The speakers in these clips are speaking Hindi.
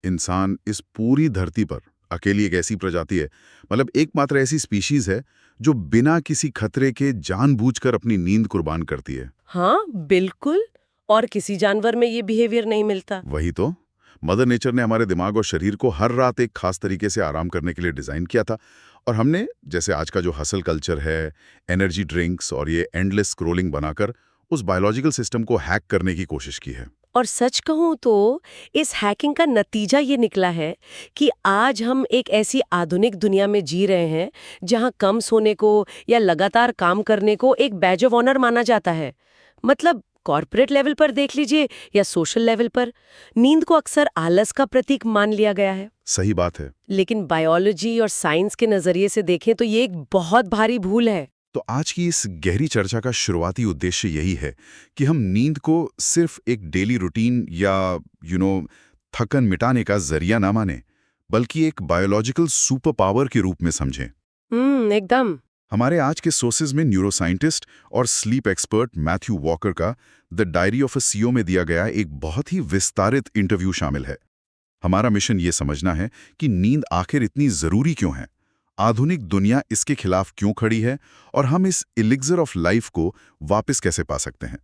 इंसान इस पूरी धरती पर अकेली एक ऐसी प्रजाति है, मतलब एकमात्र ऐसी स्पीशीज है जो बिना किसी खतरे के जानबूझकर अपनी नींद कुर्बान करती है। हाँ बिल्कुल। और किसी जानवर में ये बिहेवियर नहीं मिलता। वही तो, मदर नेचर ने हमारे दिमाग और शरीर को हर रात एक खास तरीके से आराम करने के लिए डिजाइन किया था। और हमने, जैसे आज का जो हसल कल्चर है, एनर्जी ड्रिंक्स और ये एंडलेस स्क्रोलिंग बनाकर उस बायोलॉजिकल सिस्टम को हैक करने की कोशिश की है। और सच कहूं तो इस हैकिंग का नतीजा ये निकला है कि आज हम एक ऐसी आधुनिक दुनिया में जी रहे हैं जहां कम सोने को या लगातार काम करने को एक बैज ऑफ ऑनर माना जाता है। मतलब कॉर्पोरेट लेवल पर देख लीजिए या सोशल लेवल पर, नींद को अक्सर आलस का प्रतीक मान लिया गया है। सही बात है। लेकिन बायोलॉजी और साइंस के नजरिए से देखें तो ये एक बहुत भारी भूल है। तो आज की इस गहरी चर्चा का शुरुआती उद्देश्य यही है कि हम नींद को सिर्फ एक डेली रूटीन या थकन मिटाने का जरिया ना माने, बल्कि एक बायोलॉजिकल सुपर पावर के रूप में समझें। एकदम। हमारे आज के सोर्सेज में न्यूरोसाइंटिस्ट और स्लीप एक्सपर्ट मैथ्यू वॉकर का the diary of a CEO में दिया गया एक बहुत ही विस्तारित इंटरव्यू शामिल है। हमारा मिशन ये समझना है कि नींद आखिर इतनी जरूरी क्यों है, आधुनिक दुनिया इसके खिलाफ क्यों खड़ी है, और हम इस एलिक्सर ऑफ लाइफ को वापस कैसे पा सकते हैं।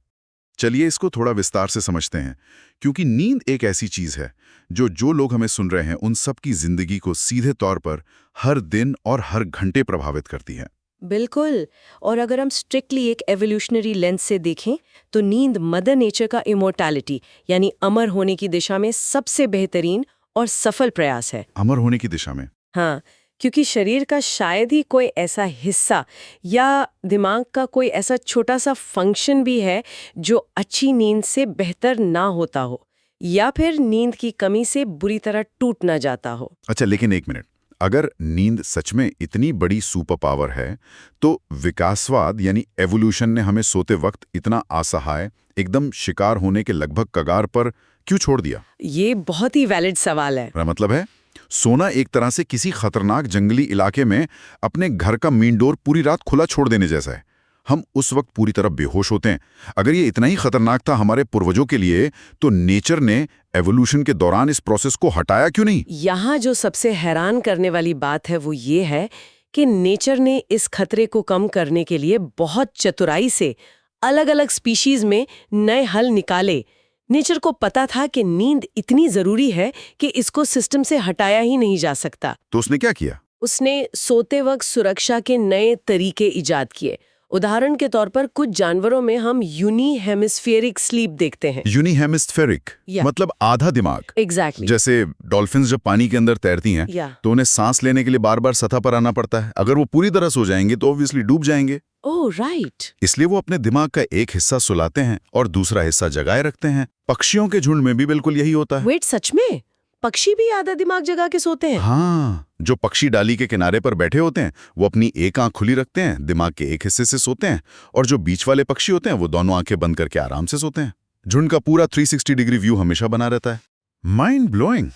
चलिए इसको थोड़ा विस्तार से समझते हैं, क्योंकि नींद एक ऐसी चीज है जो लोग हमें सुन रहे हैं उन सब की जिंदगी को सीधे तौर पर हर दिन और हर घंटे प्रभावित करती है। बिल्कुल। और अगर हम स्ट्रिक्टली एक एवोल्यूशनरी लेंस से देखें तो नींद मदर नेचर का इमोर्टैलिटी यानी अमर होने की दिशा में सबसे बेहतरीन और सफल प्रयास है। अमर होने की दिशा में? हाँ, क्योंकि शरीर का शायद ही कोई ऐसा हिस्सा या दिमाग का कोई ऐसा छोटा सा फंक्शन भी है जो अच्छी नींद से बेहतर ना होता हो या फिर नींद की कमी से बुरी तरह टूट ना जाता हो। अच्छा, लेकिन एक मिनट, अगर नींद सच में इतनी बड़ी सुपर पावर है, तो विकासवाद यानी एवोल्यूशन ने हमें सोते वक्त इतना असहाय, एकदम शिकार होने के लगभग कगार पर क्यों छोड़ दिया? ये बहुत ही वैलिड सवाल है। मेरा मतलब है, सोना एक तरह से किसी खतरनाक जंगली इलाके में अपने घर का मेन डोर पूरी रात खुला छोड़ देने जैसा है। हम उस वक्त पूरी तरह बेहोश होते हैं। अगर ये इतना ही खतरनाक था हमारे पूर्वजों के लिए, तो नेचर ने एवोल्यूशन के दौरान इस प्रोसेस को हटाया क्यों नहीं? यहाँ जो सबसे हैरान करने वाली बात है वो ये है कि नेचर ने इस खतरे को कम करने के लिए बहुत चतुराई से अलग अलग स्पीशीज में नए हल निकाले। नेचर को पता था कि नींद इतनी जरूरी है कि इसको सिस्टम से हटाया ही नहीं जा सकता। तो उसने क्या किया? उसने सोते वक्त सुरक्षा के नए तरीके इजाद किए। उदाहरण के तौर पर कुछ जानवरों में हम यूनी हेमिस्फेरिक स्लीप देखते हैं। यूनी हेमिस्फेरिक मतलब आधा दिमाग। एग्जैक्टली। जैसे डॉल्फिन्स जब पानी के अंदर तैरती हैं तो उन्हें सांस लेने के लिए बार बार सतह पर आना पड़ता है। अगर वो पूरी तरह सो जाएंगे तो ऑब्वियसली डूब जाएंगे। Oh right. इसलिए वो अपने दिमाग का एक हिस्सा सुलाते हैं और दूसरा हिस्सा जगाए रखते हैं। पक्षियों के झुंड में भी बिल्कुल यही होता है। वेट, सच में पक्षी भी आधा दिमाग जगा के सोते हैं? हाँ, जो पक्षी डाली के किनारे पर बैठे होते हैं वो अपनी एक आंख खुली रखते हैं, दिमाग के एक हिस्से से सोते हैं, और जो बीच वाले पक्षी होते हैं वो दोनों आंखें बंद करके आराम से सोते हैं। झुंड का पूरा 360 डिग्री व्यू हमेशा बना रहता है। Mind blowing.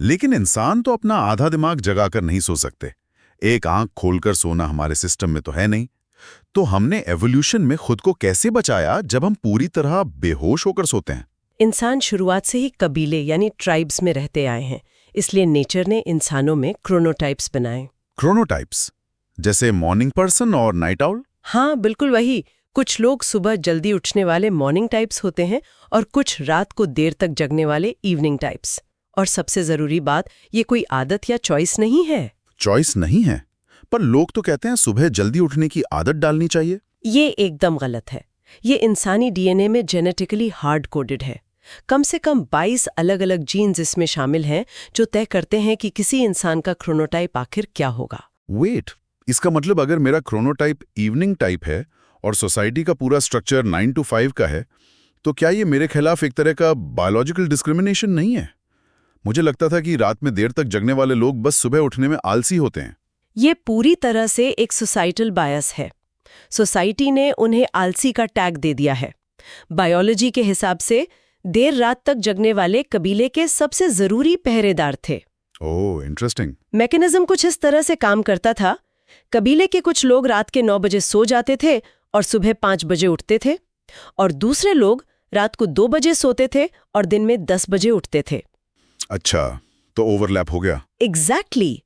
लेकिन इंसान तो अपना आधा दिमाग जगाकर नहीं सो सकते। एक आंख खोलकर सोना हमारे सिस्टम में तो है नहीं। तो हमने एवोल्यूशन में खुद को कैसे बचाया जब हम पूरी तरह बेहोश होकर सोते हैं? इंसान शुरुआत से ही कबीले यानी ट्राइब्स में रहते आए हैं, इसलिए नेचर ने इंसानों में क्रोनोटाइप्स बनाए। क्रोनोटाइप्स जैसे मॉर्निंग पर्सन और नाइट आउल? हाँ बिल्कुल वही। कुछ लोग सुबह जल्दी उठने वाले मॉर्निंग टाइप्स होते हैं और कुछ रात को देर तक जगने वाले इवनिंग टाइप्स। और सबसे जरूरी बात, ये कोई आदत या चॉइस नहीं है। चॉइस नहीं है? पर लोग तो कहते हैं सुबह जल्दी उठने की आदत डालनी चाहिए। ये एकदम गलत है। ये इंसानी डीएनए में जेनेटिकली हार्ड कोडेड है। कम से कम 22 अलग अलग जीन्स इसमें शामिल हैं जो तय करते हैं कि किसी इंसान का क्रोनोटाइप आखिर क्या होगा। वेट, इसका मतलब अगर मेरा क्रोनोटाइप इवनिंग टाइप है और सोसाइटी का पूरा स्ट्रक्चर 9 to 5 का है, तो क्या ये मेरे खिलाफ एक तरह का बायोलॉजिकल डिस्क्रिमिनेशन नहीं है? मुझे लगता था कि रात में देर तक जगने वाले लोग बस सुबह उठने में आलसी होते हैं। ये पूरी तरह से एक सोसाइटल बायस है। सोसाइटी ने उन्हें आलसी का टैग दे दिया है। बायोलॉजी के हिसाब से देर रात तक जगने वाले कबीले के सबसे जरूरी पहरेदार थे। ओह, इंटरेस्टिंग। मैकेनिज्म कुछ इस तरह से काम करता था। कबीले के कुछ लोग रात के 9 बजे सो जाते थे और सुबह 5 बजे उठते थे, और दूसरे लोग रात को 2 बजे सोते थे और दिन में 10 बजे उठते थे। अच्छा, तो ओवरलैप हो गया। एग्जैक्टली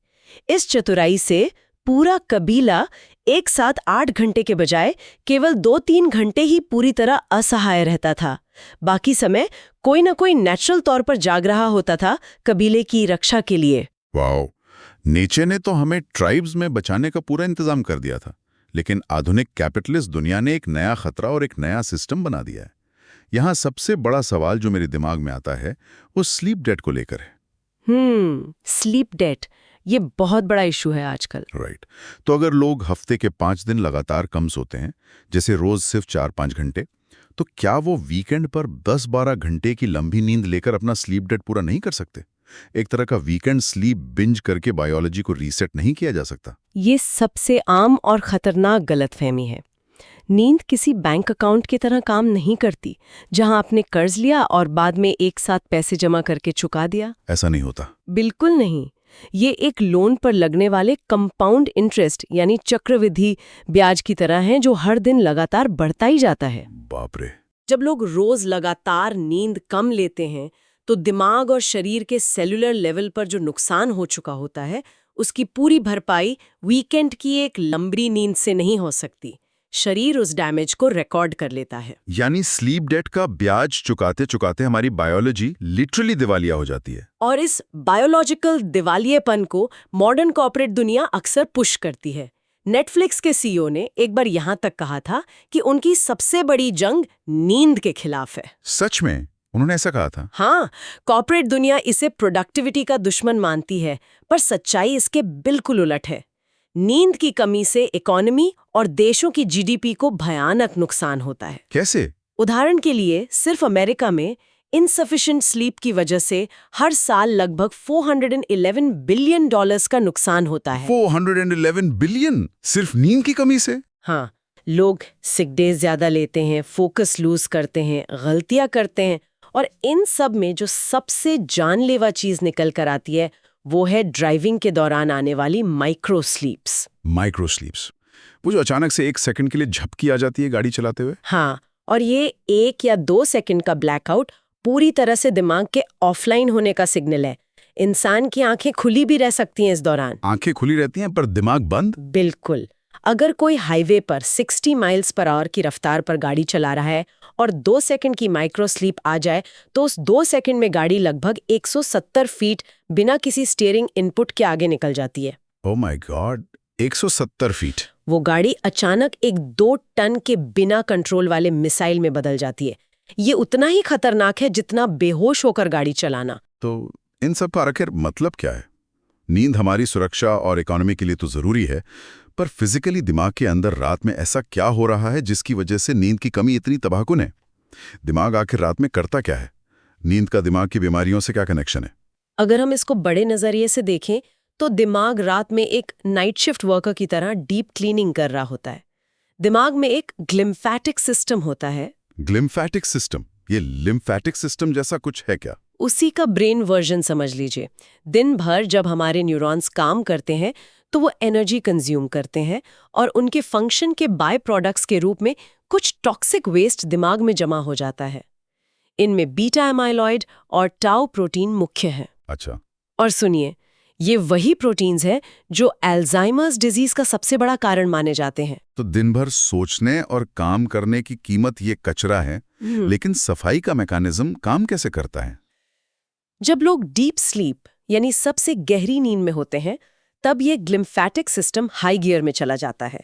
इस चतुराई से पूरा कबीला एक साथ 8 घंटे के बजाय केवल 2-3 घंटे ही पूरी तरह असहाय रहता था। बाकी समय कोई ना कोई नेचुरल तौर पर जाग रहा होता था कबीले की रक्षा के लिए। वाओ, नीचे ने तो हमें ट्राइब्स में बचाने का पूरा इंतजाम कर दिया था, लेकिन आधुनिक कैपिटलिस्ट दुनिया ने एक नया खतरा और एक नया सिस्टम बना दिया है। यहाँ सबसे बड़ा सवाल जो मेरे दिमाग में आता है वो स्लीप डेट को लेकर है। स्लीप डेट, ये बहुत बड़ा इशू है आजकल। राइट। तो अगर लोग हफ्ते के 5 दिन लगातार कम सोते हैं, जैसे रोज सिर्फ 4-5 घंटे, तो क्या वो वीकेंड पर 10-12 घंटे की लंबी नींद लेकर अपना स्लीप डेट पूरा नहीं कर सकते? एक तरह का वीकेंड स्लीप बिंज करके बायोलॉजी को रीसेट नहीं किया जा सकता? ये सबसे आम और खतरनाक गलतफहमी है। नींद किसी बैंक अकाउंट की तरह काम नहीं करती, जहां आपने कर्ज लिया और बाद में एक साथ पैसे जमा करके चुका दिया। ऐसा नहीं होता। बिल्कुल नहीं। ये एक लोन पर लगने वाले कंपाउंड इंटरेस्ट यानी चक्रवृद्धि ब्याज की तरह है, जो हर दिन लगातार बढ़ता ही जाता है। बाप रे। जब लोग रोज लगातार नींद कम लेते हैं तो दिमाग और शरीर के सेलुलर लेवल पर जो नुकसान हो चुका होता है, उसकी पूरी भरपाई वीकेंड की एक लंबी नींद से नहीं हो सकती। शरीर उस डैमेज को रिकॉर्ड कर लेता है। यानी स्लीप डेट का ब्याज चुकाते चुकाते हमारी बायोलॉजी लिटरली दिवालिया हो जाती है। और इस बायोलॉजिकल दिवालियेपन को मॉडर्न कॉर्पोरेट दुनिया अक्सर पुश करती है। नेटफ्लिक्स के सीईओ ने एक बार यहां तक कहा था कि उनकी सबसे बड़ी जंग नींद के खिलाफ है। सच में? उन्होंने ऐसा कहा था? हाँ, कॉर्पोरेट दुनिया इसे प्रोडक्टिविटी का दुश्मन मानती है, पर सच्चाई इसके बिल्कुल उलट है। नींद की कमी से इकोनॉमी और देशों की जीडीपी को भयानक नुकसान होता है। कैसे? उदाहरण के लिए सिर्फ अमेरिका में इनसफिशिएंट स्लीप की वजह से हर साल लगभग $411 बिलियन का नुकसान होता है। 411 बिलियन सिर्फ नींद की कमी से? हाँ, लोग सिक डेज ज्यादा लेते हैं, फोकस लूज करते हैं, गलतियां करते हैं, और इन सब में जो सबसे जानलेवा चीज निकल कर आती है वो है ड्राइविंग के दौरान आने वाली माइक्रो स्लीप्स। माइक्रो स्लीप्स, वो जो अचानक से 1 सेकंड के लिए झपकी आ जाती है गाड़ी चलाते हुए? हाँ, और ये 1 या 2 सेकंड का ब्लैकआउट पूरी तरह से दिमाग के ऑफलाइन होने का सिग्नल है। इंसान की आंखें खुली भी रह सकती हैं इस दौरान। आंखें खुली रहती हैं पर दिमाग बंद? बिल्कुल। अगर कोई हाईवे पर 60 माइल्स पर आवर की रफ्तार पर गाड़ी चला रहा है और 2 सेकंड की माइक्रो स्लीप आ जाए, तो उस 2 सेकंड में गाड़ी लगभग 170 फीट बिना किसी स्टीयरिंग इनपुट के आगे निकल जाती है। Oh my God, 170 feet! वो गाड़ी अचानक एक 2 टन के बिना कंट्रोल वाले मिसाइल में बदल जाती है। ये उतना ही खतरनाक है जितना बेहोश होकर गाड़ी चलाना। तो इन सब का आखिर मतलब क्या है? नींद हमारी सुरक्षा और इकोनॉमी के लिए तो जरूरी है, पर फिजिकली दिमाग के अंदर रात में ऐसा क्या हो रहा है जिसकी वजह से नींद की कमी इतनी तबाहकुन है? दिमाग आखिर रात में करता क्या है? नींद का दिमाग की बीमारियों से क्या कनेक्शन है? अगर हम इसको बड़े नजरिए से देखें तो दिमाग रात में एक नाइट शिफ्ट वर्कर की तरह डीप क्लीनिंग कर रहा होता है। दिमाग में एक ग्लिम्फेटिक सिस्टम होता है। Glymphatic system? ये लिम्फेटिक सिस्टम जैसा कुछ है क्या? उसी का ब्रेन वर्जन समझ लीजिए। दिन भर जब हमारे न्यूरॉन्स काम करते हैं तो वो एनर्जी कंज्यूम करते हैं और उनके फंक्शन के बाय प्रोडक्ट्स के रूप में कुछ टॉक्सिक वेस्ट दिमाग में जमा हो जाता है। इनमें बीटा एमाइलॉइड और टाउ प्रोटीन मुख्य हैं। अच्छा। और सुनिए, ये वही प्रोटीन्स हैं जो अल्जाइमर्स डिजीज का सबसे बड़ा कारण माने जाते हैं। तो दिन भर सोचने और काम करने की कीमत ये कचरा है, लेकिन सफाई का मैकेनिज्म काम कैसे करता है? जब लोग डीप स्लीप यानी सबसे गहरी नींद में होते हैं, तब ये ग्लिम्फेटिक सिस्टम हाई गियर में चला जाता है।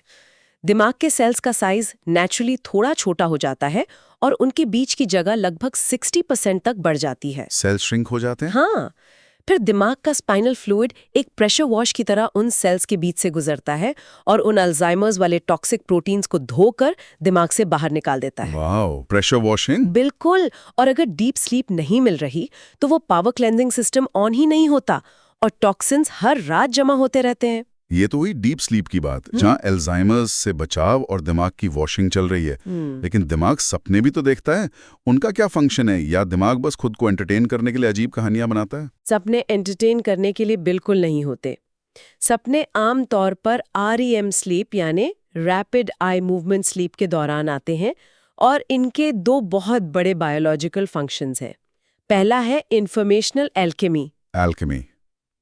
दिमाग के सेल्स का साइज नेचुरली थोड़ा छोटा हो जाता है और उनके बीच की जगह लगभग 60% तक बढ़ जाती है। सेल श्रिंक हो जाते हैं? हाँ, फिर दिमाग का स्पाइनल फ्लूइड एक प्रेशर वॉश की तरह उन सेल्स के बीच से गुजरता है और उन अल्जाइमर्स वाले टॉक्सिक प्रोटीन्स को धोकर दिमाग से बाहर निकाल देता है। Wow, pressure washing? बिल्कुल। और अगर डीप स्लीप नहीं मिल रही तो वो पावर क्लेंजिंग सिस्टम ऑन ही नहीं होता और टॉक्सिन्स हर रात जमा होते रहते हैं। ये तो हुई डीप स्लीप की बात, जहां अल्जाइमर्स से बचाव और दिमाग की वॉशिंग चल रही है। लेकिन दिमाग सपने भी तो देखता है, उनका क्या फंक्शन है? या दिमाग बस खुद को एंटरटेन करने के लिए अजीब कहानियां बनाता है? सपने एंटरटेन करने के लिए बिल्कुल नहीं होते। सपने आम तौर पर REM स्लीप यानी रैपिड आई मूवमेंट स्लीप के दौरान आते हैं और इनके 2 बहुत बड़े बायोलॉजिकल फंक्शंस हैं। पहला है इंफॉर्मेशनल एल्केमी। एल्केमी?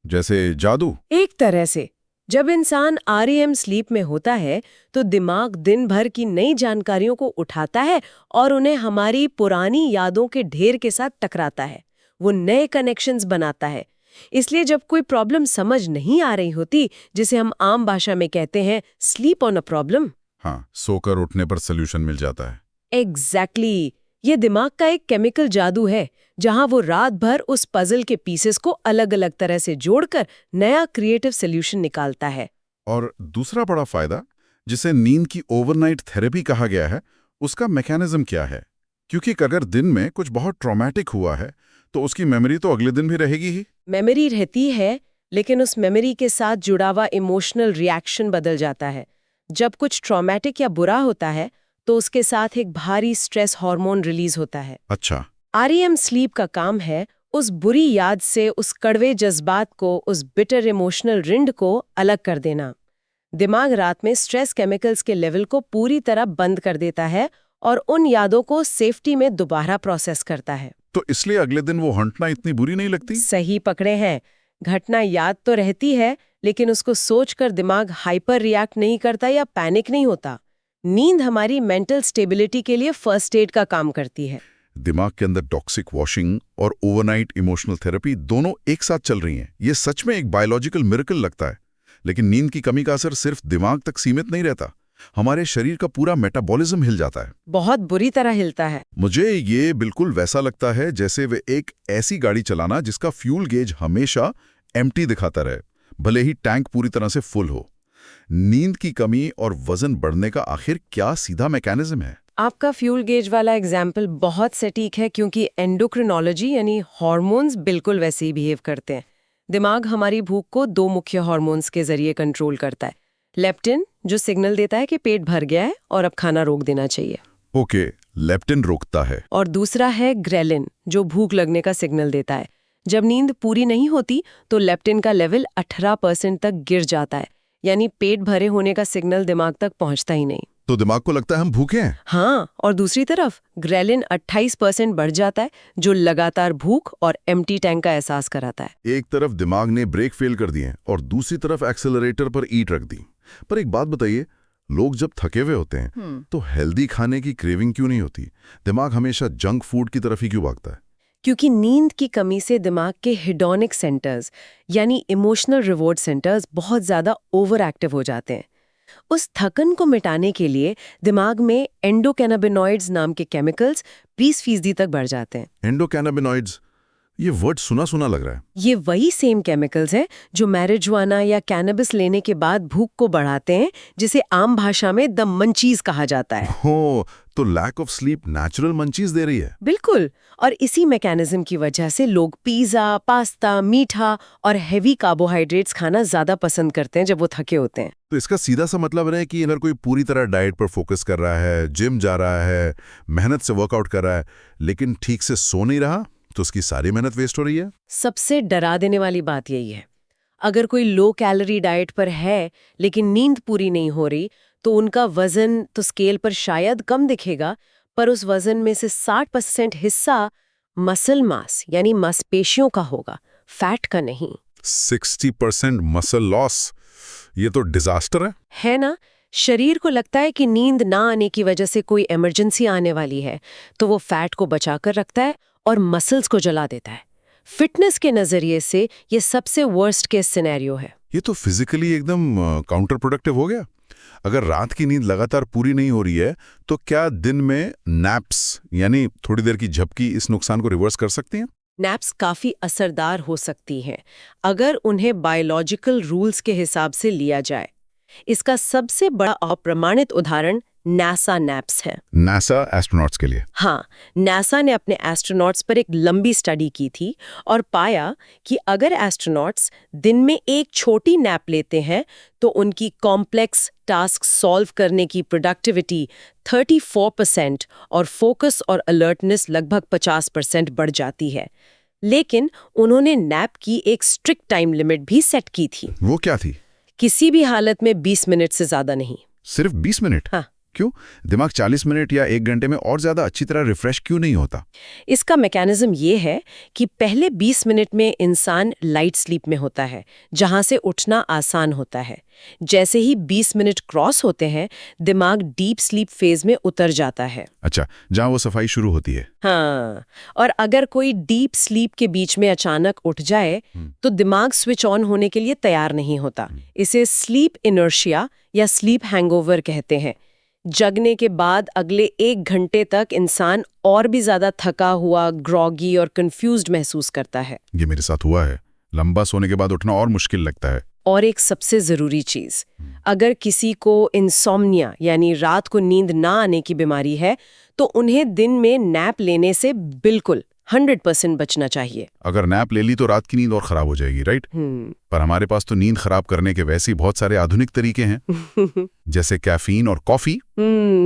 जैसे जादू? एक तरह से जब इंसान REM स्लीप में होता है तो दिमाग दिन भर की नई जानकारियों को उठाता है और उन्हें हमारी पुरानी यादों के ढेर के साथ टकराता है। वो नए कनेक्शंस बनाता है। इसलिए जब कोई प्रॉब्लम समझ नहीं आ रही होती, जिसे हम आम भाषा में कहते हैं स्लीप ऑन अ प्रॉब्लम। हाँ, सोकर उठने पर सोल्यूशन मिल जाता है। एग्जैक्टली ये दिमाग का एक केमिकल जादू है, जहां वो रात भर उस पजल के पीसेस को अलग अलग तरह से जोड़कर नया क्रिएटिव सोल्यूशन निकालता है। और दूसरा बड़ा फायदा, जिसे नींद की ओवरनाइट थेरेपी कहा गया है, उसका मैकेनिज्म क्या है? क्योंकि अगर दिन में कुछ बहुत ट्रॉमेटिक हुआ है तो उसकी मेमोरी तो अगले दिन भी रहेगी ही। मेमोरी रहती है, लेकिन उस मेमोरी के साथ जुड़ा हुआ इमोशनल रिएक्शन बदल जाता है। जब कुछ ट्रॉमेटिक या बुरा होता है तो उसके साथ एक भारी स्ट्रेस हार्मोन रिलीज होता है। अच्छा। REM स्लीप का काम है उस बुरी याद से, उस कड़वे जज्बात को, उस बिटर इमोशनल रिंड को अलग कर देना। दिमाग रात में स्ट्रेस केमिकल्स के लेवल को पूरी तरह बंद कर देता है और उन यादों को सेफ्टी में दोबारा प्रोसेस करता है। तो इसलिए अगले दिन वो हंटना इतनी बुरी नहीं लगती? सही पकड़े हैं। घटना याद तो रहती है, लेकिन उसको सोचकर दिमाग हाइपर रिएक्ट नहीं करता या पैनिक नहीं होता। नींद हमारी मेंटल स्टेबिलिटी के लिए फर्स्ट एड का काम करती है। दिमाग के अंदर टॉक्सिक वॉशिंग और ओवरनाइट इमोशनल थेरेपी दोनों एक साथ चल रही हैं। ये सच में एक बायोलॉजिकल मिरेकल लगता है। लेकिन नींद की कमी का असर सिर्फ दिमाग तक सीमित नहीं रहता, हमारे शरीर का पूरा मेटाबॉलिज्म हिल जाता है। बहुत बुरी तरह हिलता है। मुझे ये बिल्कुल वैसा लगता है जैसे वे एक ऐसी गाड़ी चलाना जिसका फ्यूल गेज हमेशा एम्प्टी दिखाता रहे, भले ही टैंक पूरी तरह से फुल हो। नींद की कमी और वजन बढ़ने का आखिर क्या सीधा मैकेनिज्म है? आपका फ्यूल गेज वाला एग्जाम्पल बहुत सटीक है, क्योंकि एंडोक्रिनोलॉजी यानी हार्मोन्स बिल्कुल वैसे ही बिहेव करते हैं। दिमाग हमारी भूख को दो मुख्य हार्मोन्स के जरिए कंट्रोल करता है। लेप्टिन, जो सिग्नल देता है कि पेट भर गया है और अब खाना रोक देना चाहिए। ओके, लेप्टिन रोकता है। और दूसरा है ग्रेलिन, जो भूख लगने का सिग्नल देता है। जब नींद पूरी नहीं होती तो लेप्टिन का लेवल 18% तक गिर जाता है, यानी पेट भरे होने का सिग्नल दिमाग तक पहुंचता ही नहीं। तो दिमाग को लगता है हम भूखे हैं। हाँ, और दूसरी तरफ ग्रेलिन 28% बढ़ जाता है, जो लगातार भूख और एम्प्टी टैंक का एहसास कराता है। एक तरफ दिमाग ने ब्रेक फेल कर दिए और दूसरी तरफ एक्सेलरेटर पर ईट रख दी। पर एक बात बताइए, लोग जब थके हुए होते हैं तो हेल्दी खाने की क्रेविंग क्यों नहीं होती? दिमाग हमेशा जंक फूड की तरफ ही क्यों भागता है? क्योंकि नींद की कमी से दिमाग के हिडोनिक सेंटर्स यानी इमोशनल रिवॉर्ड सेंटर्स बहुत ज्यादा ओवर एक्टिव हो जाते हैं। उस थकन को मिटाने के लिए दिमाग में एंडोकैनाबिनॉइड्स नाम के केमिकल्स 20% तक बढ़ जाते हैं। एंडोकैनाबिनॉइड्स, ये वर्ड सुना सुना लग रहा है। ये वही सेम केमिकल्स हैं जो मैरिजुआना या कैनबिस लेने के बाद भूख को बढ़ाते हैं, जिसे आम भाषा में द मंचीज कहा जाता है। हो, तो lack of sleep natural munchies दे रही है। बिल्कुल, और इसी मैकेनिज्म की वजह से लोग पिज्जा, पास्ता, मीठा और हेवी कार्बोहाइड्रेट्स खाना ज्यादा पसंद करते हैं जब वो थके होते हैं। तो इसका सीधा सा मतलब है कि अगर कोई पूरी तरह डाइट पर फोकस कर रहा है, जिम जा रहा है, मेहनत से वर्कआउट कर रहा है, लेकिन ठीक से सो नहीं रहा, तो उसकी सारी मेहनत वेस्ट हो रही है। सबसे डरा देने वाली बात यही है, अगर कोई लो कैलोरी डाइट पर है लेकिन नींद पूरी नहीं हो रही, तो उनका वजन तो स्केल पर शायद कम दिखेगा, पर उस वजन में से 60% हिस्सा मसल मास यानी मांसपेशियों का होगा, फैट का नहीं। 60% मसल लॉस, ये तो डिजास्टर है ना? शरीर को लगता है कि नींद ना आने की वजह से कोई इमरजेंसी आने वाली है, तो वो फैट को बचाकर रखता है और मसल्स को जला देता है। फिटनेस के नजरिए से ये सबसे वर्स्ट केस सिनेरियो है। ये तो फिजिकली एकदम काउंटर प्रोडक्टिव हो गया। अगर रात की नींद लगातार पूरी नहीं हो रही है, तो क्या दिन में नैप्स यानी थोड़ी देर की झपकी इस नुकसान को रिवर्स कर सकती हैं? नैप्स काफी असरदार हो सकती हैं अगर उन्हें बायोलॉजिकल रूल्स के हिसाब से लिया जाए। इसका सबसे बड़ा अप्रमाणित उदाहरण नासा नैप्स है। नासा एस्ट्रोनॉट्स के लिए? हाँ, नासा ने अपने एस्ट्रोनॉट्स पर एक लंबी स्टडी की थी और पाया कि अगर एस्ट्रोनॉट्स दिन में एक छोटी नैप लेते हैं तो उनकी कॉम्प्लेक्स टास्क सॉल्व करने की प्रोडक्टिविटी 34% और फोकस और अलर्टनेस लगभग 50% बढ़ जाती है। लेकिन उन्होंने नैप की एक स्ट्रिक्ट टाइम लिमिट भी सेट की थी। वो क्या थी? किसी भी हालत में 20 मिनट से ज्यादा नहीं। सिर्फ 20 मिनट? हाँ। क्यों? दिमाग 40 मिनट या 1 घंटे में और ज़्यादा अच्छी तरह रिफ्रेश क्यों नहीं होता? इसका मैकेनिज्म ये है कि पहले 20 मिनट में इंसान लाइट स्लीप में होता है, जहां से उठना आसान होता है। जैसे ही 20 मिनट क्रॉस होते हैं, दिमाग डीप स्लीप फेज में उतर जाता है। अच्छा, जहाँ वो सफाई शुरू होती है। हाँ, और अगर कोई डीप स्लीप के बीच में अचानक उठ जाए, तो दिमाग स्विच ऑन होने के लिए तैयार नहीं होता। इसे स्लीप इनर्शिया या स्लीप हैंगओवर कहते हैं। जगने के बाद अगले 1 घंटे तक इंसान और भी ज्यादा थका हुआ, ग्रॉगी और कंफ्यूज्ड महसूस करता है। ये मेरे साथ हुआ है। लंबा सोने के बाद उठना और मुश्किल लगता है। और एक सबसे जरूरी चीज, अगर किसी को इंसोम्निया यानी रात को नींद ना आने की बीमारी है, तो उन्हें दिन में नैप लेने से बिल्कुल 100% बचना चाहिए। अगर नैप ले ली तो रात की नींद और खराब हो जाएगी, राइट? पर हमारे पास तो नींद खराब करने के वैसे ही बहुत सारे आधुनिक तरीके हैं जैसे कैफीन और कॉफी।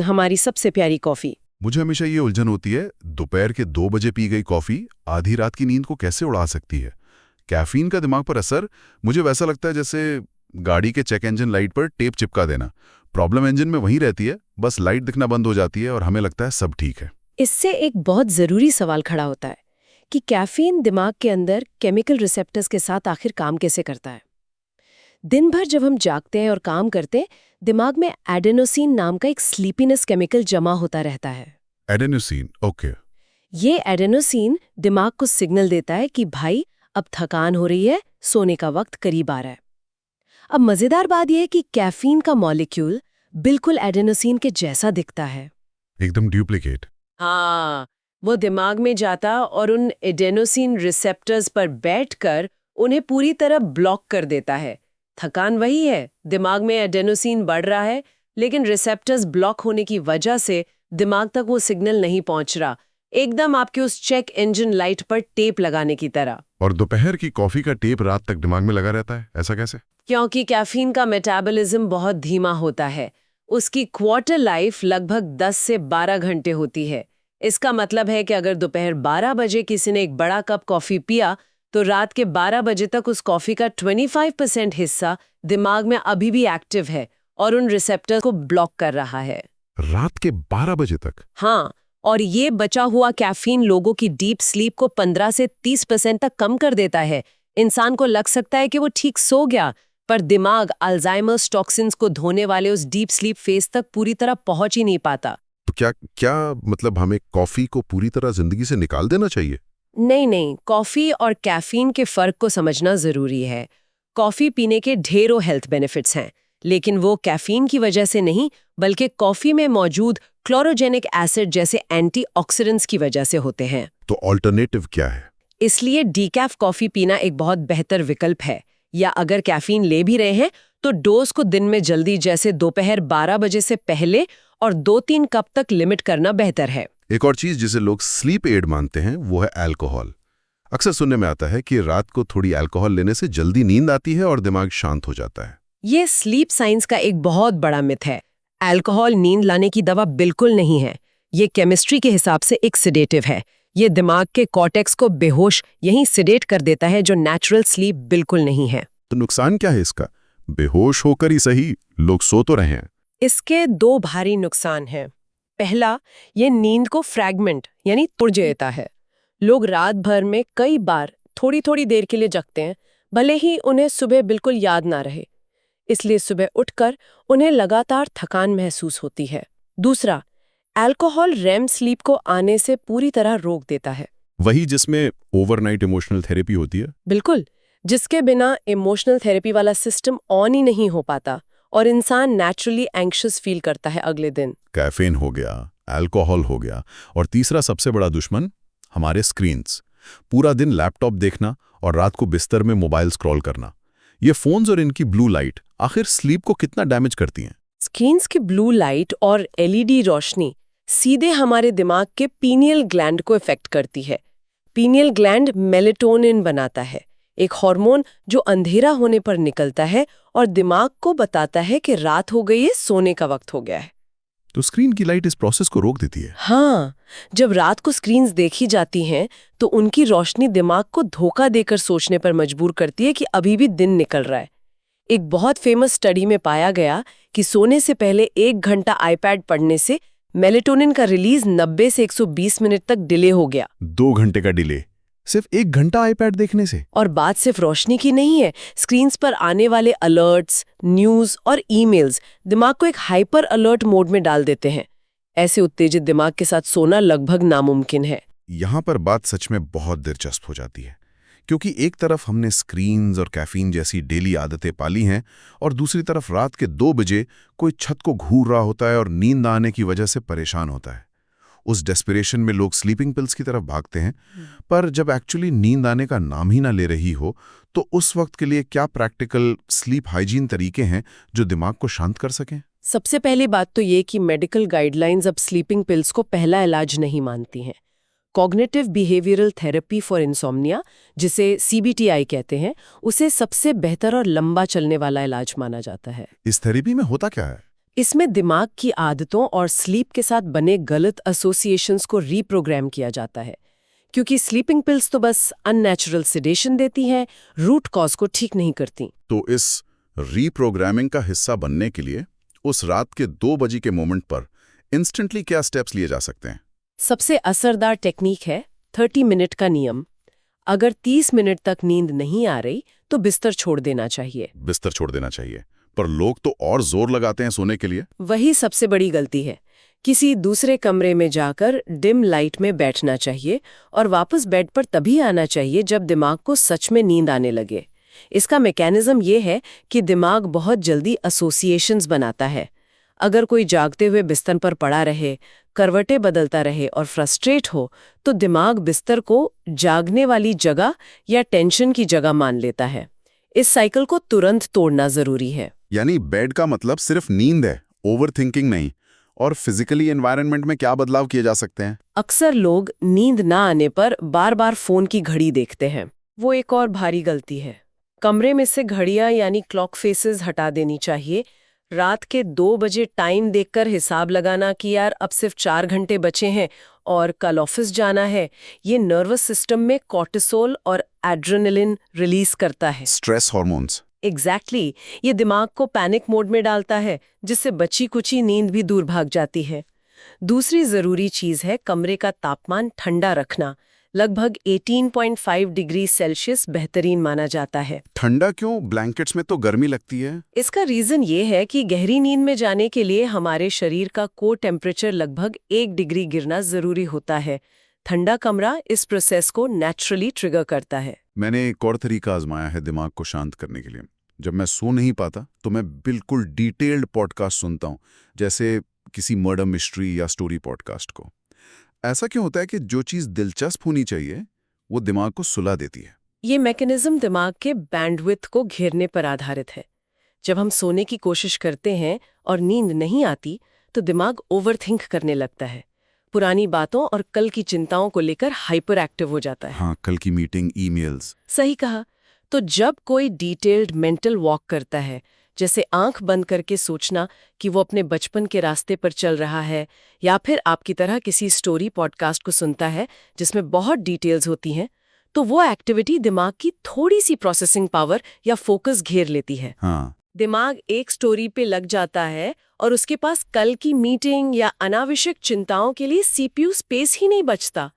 हमारी सबसे प्यारी कॉफी। मुझे हमेशा ये उलझन होती है, दोपहर के 2 बजे पी गई कॉफी आधी रात की नींद को कैसे उड़ा सकती है? कैफीन का दिमाग पर असर मुझे वैसा लगता है जैसे गाड़ी के चेक इंजन लाइट पर टेप चिपका देना। प्रॉब्लम इंजन में वहीं रहती है, बस लाइट दिखना बंद हो जाती है और हमें लगता है सब ठीक है। इससे एक बहुत जरूरी सवाल खड़ा होता है कि कैफीन दिमाग के अंदर केमिकल रिसेप्टर्स के साथ आखिर काम कैसे करता है। दिन भर जब हम जागते हैं और काम करते हैं, दिमाग में एडेनोसिन नाम का एक स्लीपीनेस केमिकल जमा होता रहता है। Adenosine, okay. ये एडेनोसिन दिमाग को सिग्नल देता है कि भाई अब थकान हो रही है, सोने का वक्त करीब आ रहा है। अब मजेदार बात यह है कि कैफीन का मॉलिक्यूल बिल्कुल एडेनोसिन के जैसा दिखता है। एकदम डुप्लीकेट। हाँ, वो दिमाग में जाता और उन एडेनोसिन रिसेप्टर्स पर बैठकर उन्हें पूरी तरह ब्लॉक कर देता है। थकान वही है, दिमाग में एडेनोसिन बढ़ रहा है, लेकिन रिसेप्टर्स ब्लॉक होने की वजह से दिमाग तक वो सिग्नल नहीं पहुंच रहा। एकदम आपके उस चेक इंजन लाइट पर टेप लगाने की तरह। और दोपहर की कॉफी का टेप रात तक दिमाग में लगा रहता है, ऐसा कैसे? क्योंकि कैफीन का मेटाबॉलिज्म बहुत धीमा होता है। उसकी क्वार्टर लाइफ लगभग 10 से 12 घंटे होती है। इसका मतलब है कि अगर दोपहर 12 बजे किसी ने एक बड़ा कप कॉफी पिया, तो रात के 12 बजे तक उस कॉफी का 25% हिस्सा दिमाग में अभी भी एक्टिव है और उन रिसेप्टर को ब्लॉक कर रहा है। रात के 12 बजे तक? हाँ, और ये बचा हुआ कैफीन लोगों की डीप स्लीप को 15 से 30% तक कम कर देता है। इंसान को लग सकता है कि वो ठीक सो गया, पर दिमाग अल्जाइमर्स टॉक्सिन्स को धोने वाले उस डीप स्लीप फेज तक पूरी तरह पहुंच ही नहीं पाता। तो क्या मतलब हमें कॉफी को पूरी तरह जिंदगी से निकाल देना चाहिए? नहीं, कॉफी और कैफीन के फर्क को समझना जरूरी है। कॉफी पीने के ढेरों हेल्थ बेनिफिट्स हैं, लेकिन वो कैफीन की वजह से नहीं, बल्कि कॉफी में मौजूद क्लोरोजेनिक एसिड जैसे एंटीऑक्सीडेंट्स की वजह से होते हैं। तो ऑल्टरनेटिव क्या है? इसलिए डीकैफ कॉफी पीना एक बहुत बेहतर विकल्प है। या अगर कैफीन ले भी रहे हैं, तो डोज को दिन में जल्दी, जैसे दोपहर 12 बजे से पहले और 2-3 कप तक लिमिट करना बेहतर है। एक और चीज जिसे लोग स्लीप एड मानते हैं वो है अल्कोहल। अक्सर सुनने में आता है कि रात को थोड़ी अल्कोहल लेने से जल्दी नींद आती है और दिमाग शांत हो जाता है। ये स्लीप साइंस का एक बहुत बड़ा मिथ है। अल्कोहल नींद लाने की दवा बिल्कुल नहीं है। ये केमिस्ट्री के हिसाब से एक सिडेटिव है। ये दिमाग के कॉर्टेक्स को बेहोश यहीं सिडेट कर देता है, जो नेचुरल स्लीप बिल्कुल नहीं है। तो नुकसान क्या है इसका? बेहोश होकर ही सही, लोग सो तो रहे हैं। इसके 2 भारी नुकसान हैं। पहला, ये नींद को फ्रैगमेंट यानी तोड़ देता है। लोग रात भर में कई बार थोड़ी थोड़ी देर के लिए जगते हैं, भले ही उन्हें सुबह बिल्कुल याद ना रहे। इसलिए सुबह उठकर उन्हें लगातार थकान महसूस होती है। दूसरा, अल्कोहल रेम स्लीप को आने से पूरी तरह रोक देता है। वही जिसमें ओवरनाइट इमोशनल थेरेपी होती है? बिल्कुल, जिसके बिना इमोशनल थेरेपी वाला सिस्टम ऑन ही नहीं हो पाता और इंसान नेचुरली एंग्शियस फील करता है अगले दिन। कैफीन हो गया, अल्कोहल हो गया, और तीसरा सबसे बड़ा दुश्मन हमारे स्क्रीन्स। पूरा दिन लैपटॉप देखना और रात को बिस्तर में मोबाइल स्क्रॉल करना। ये फोन्स और इनकी ब्लू लाइट आखिर स्लीप को कितना डैमेज करती हैं? स्क्रीन्स की ब्लू लाइट और एलईडी रोशनी सीधे हमारे दिमाग के पीनियल ग्लैंड को इफेक्ट करती है। पीनियल ग्लैंड मेलेटोनिन बनाता है, एक हार्मोन जो अंधेरा होने पर निकलता है और दिमाग को बताता है कि रात हो गई है, सोने का वक्त हो गया है। तो स्क्रीन की लाइट इस प्रोसेस को रोक देती है? हाँ, जब रात को स्क्रीन्स देखी जाती हैं, तो उनकी रोशनी दिमाग को धोखा देकर सोचने पर मजबूर करती है कि अभी भी दिन निकल रहा है। एक बहुत फेमस स्टडी में पाया गया कि सोने से पहले 1 घंटा आईपैड पढ़ने से मेलेटोनिन का रिलीज 90 से 120 मिनट तक डिले हो गया। 2 घंटे का डिले सिर्फ 1 घंटा आईपैड देखने से। और बात सिर्फ रोशनी की नहीं है, स्क्रीन्स पर आने वाले अलर्ट्स, न्यूज़ और ईमेल्स दिमाग को एक हाइपर अलर्ट मोड में डाल देते हैं। ऐसे उत्तेजित दिमाग के साथ सोना लगभग नामुमकिन है। यहाँ पर बात सच में बहुत दिलचस्प हो जाती है, क्योंकि एक तरफ हमने स्क्रीन्स और कैफीन जैसी डेली आदतें पाली हैं और दूसरी तरफ रात के 2 बजे कोई छत को घूर रहा होता है और नींद ना आने की वजह से परेशान होता है। उस डेस्पिरेशन में लोग स्लीपिंग पिल्स की तरफ भागते हैं, पर जब एक्चुअली नींद आने का नाम ही ना ले रही हो तो उस वक्त के लिए क्या प्रैक्टिकल स्लीप हाइजीन तरीके हैं जो दिमाग को शांत कर सकें? सबसे पहली बात तो ये कि मेडिकल गाइडलाइंस अब स्लीपिंग पिल्स को पहला इलाज नहीं मानती हैं। Cognitive behavioural therapy for insomnia, जिसे CBTI कहते हैं, उसे सबसे बेहतर और लंबा चलने वाला इलाज माना जाता है। इस थेरेपी में होता क्या है? इसमें दिमाग की आदतों और स्लीप के साथ बने गलत एसोसिएशंस को रीप्रोग्राम किया जाता है, क्योंकि स्लीपिंग पिल्स तो बस अननेचुरल सिडेशन देती हैं, रूट कॉज को ठीक नहीं करती। तो इस रीप्रोग्रामिंग का हिस्सा बनने के लिए उस रात के 2 बजे के मोमेंट पर इंस्टेंटली क्या स्टेप्स लिए जा सकते हैं? सबसे असरदार टेक्निक है 30 मिनट का नियम। अगर 30 मिनट तक नींद नहीं आ रही तो बिस्तर छोड़ देना चाहिए। बिस्तर छोड़ देना चाहिए, पर लोग तो और जोर लगाते हैं सोने के लिए। वही सबसे बड़ी गलती है। किसी दूसरे कमरे में जाकर डिम लाइट में बैठना चाहिए और वापस बेड पर तभी आना चाहिए जब दिमाग को सच में नींद आने लगे। इसका मैकेनिज्म ये है कि दिमाग बहुत जल्दी एसोसिएशंस बनाता है। अगर कोई जागते हुए बिस्तर पर पड़ा रहे, करवटें बदलता रहे और फ्रस्ट्रेट हो, तो दिमाग बिस्तर को जागने वाली जगह या टेंशन की जगह मान लेता है। इस साइकिल को तुरंत तोड़ना जरूरी है। यानी बेड का मतलब सिर्फ नींद है, ओवरथिंकिंग नहीं। और फिजिकली एनवायरनमेंट में क्या बदलाव किए जा सकते हैं? अक्सर लोग नींद ना आने पर बार बार फोन की घड़ी देखते हैं। वो एक और भारी गलती है। कमरे में से घड़ियां यानी क्लॉक फेसेस हटा देनी चाहिए। रात के 2 बजे टाइम देखकर हिसाब लगाना कि यार अब सिर्फ 4 घंटे बचे हैं और कल ऑफिस जाना है, ये नर्वस सिस्टम में कॉर्टिसोल और एड्रेनलिन रिलीज करता है। Stress hormones. एग्जैक्टली, ये दिमाग को पैनिक मोड में डालता है, जिससे बची कुची नींद भी दूर भाग जाती है। दूसरी जरूरी चीज है कमरे का तापमान ठंडा रखना। लगभग 18.5 डिग्री सेल्सियस बेहतरीन माना जाता है। ठंडा क्यों? ब्लैंकेट्स में तो गर्मी लगती है। इसका रीजन ये है कि गहरी नींद में जाने के लिए हमारे शरीर का कोर टेम्परेचर लगभग 1 डिग्री गिरना जरूरी होता है। ठंडा कमरा इस प्रोसेस को नेचुरली ट्रिगर करता है। मैंने एक और तरीका आजमाया है दिमाग को शांत करने के लिए। जब मैं सो नहीं पाता तो मैं बिल्कुल डिटेल्ड पॉडकास्ट सुनता हूँ, जैसे किसी मर्डर मिस्ट्री या स्टोरी पॉडकास्ट को। ऐसा क्यों होता है कि जो चीज़ दिलचस्प होनी चाहिए वो दिमाग को सुला देती है? ये मैकेनिज्म दिमाग के बैंडविड्थ को घेरने पर आधारित है। जब हम सोने की कोशिश करते हैं और नींद नहीं आती तो दिमाग ओवरथिंक करने लगता है। पुरानी बातों और कल की चिंताओं को लेकर हाइपर एक्टिव हो जाता है। हाँ, कल की मीटिंग, ईमेल्स। सही कहा। तो जब कोई डिटेल्ड मेंटल वॉक करता है, जैसे आंख बंद करके सोचना कि वो अपने बचपन के रास्ते पर चल रहा है, या फिर आपकी तरह किसी स्टोरी पॉडकास्ट को सुनता है जिसमें बहुत डिटेल्स होती हैं, तो वो एक्टिविटी दिमाग की थोड़ी सी प्रोसेसिंग पावर या फोकस घेर लेती है। हाँ, दिमाग एक स्टोरी पे लग जाता है और उसके पास कल की मीटिंग या अनावश्यक चिंताओं के लिए CPU स्पेस ही नहीं बचता।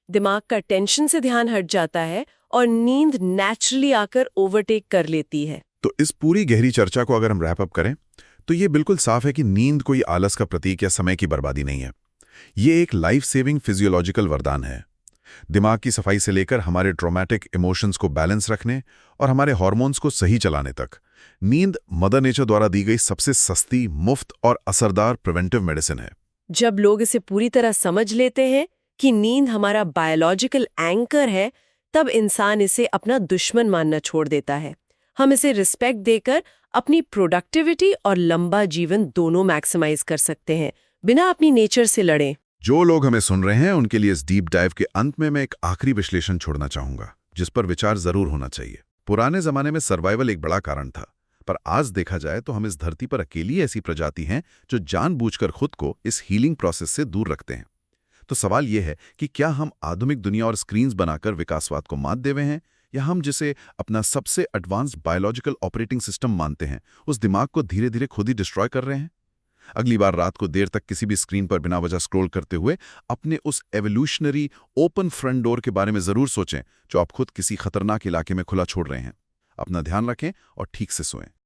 दिमाग का टेंशन से ध्यान हट जाता है और नींद नेचुरली आकर ओवरटेक कर लेती है। तो इस पूरी गहरी चर्चा को अगर हम रैप अप करें तो ये बिल्कुल साफ है कि नींद कोई आलस का प्रतीक या समय की बर्बादी नहीं है। ये एक लाइफ सेविंग फिजियोलॉजिकल वरदान है। दिमाग की सफाई से लेकर हमारे ट्रॉमेटिक इमोशंस को बैलेंस रखने और हमारे हार्मोन्स को सही चलाने तक, नींद मदर नेचर द्वारा दी गई सबसे सस्ती, मुफ्त और असरदार प्रिवेंटिव मेडिसिन है। जब लोग इसे पूरी तरह समझ लेते हैं कि नींद हमारा बायोलॉजिकल एंकर है, तब इंसान इसे अपना दुश्मन मानना छोड़ देता है। हम इसे रिस्पेक्ट देकर अपनी प्रोडक्टिविटी और लंबा जीवन दोनों मैक्सिमाइज कर सकते हैं, बिना अपनी नेचर से लड़े। जो लोग हमें सुन रहे हैं उनके लिए इस डीप डाइव के अंत में मैं एक आखिरी विश्लेषण छोड़ना चाहूंगा, जिस पर विचार जरूर होना चाहिए। पुराने जमाने में सर्वाइवल एक बड़ा कारण था, पर आज देखा जाए तो हम इस धरती पर अकेली ऐसी प्रजाति हैं जो जानबूझकर खुद को इस हीलिंग प्रोसेस से दूर रखते हैं। तो सवाल यह है कि क्या हम आधुनिक दुनिया और स्क्रीन्स बनाकर विकासवाद को मात देवे हैं, या हम जिसे अपना सबसे एडवांस्ड बायोलॉजिकल ऑपरेटिंग सिस्टम मानते हैं, उस दिमाग को धीरे धीरे खुद ही डिस्ट्रॉय कर रहे हैं? अगली बार रात को देर तक किसी भी स्क्रीन पर बिना वजह स्क्रॉल करते हुए अपने उस एवोल्यूशनरी ओपन फ्रंट डोर के बारे में जरूर सोचें जो आप खुद किसी खतरनाक इलाके में खुला छोड़ रहे हैं। अपना ध्यान रखें और ठीक से सोएं।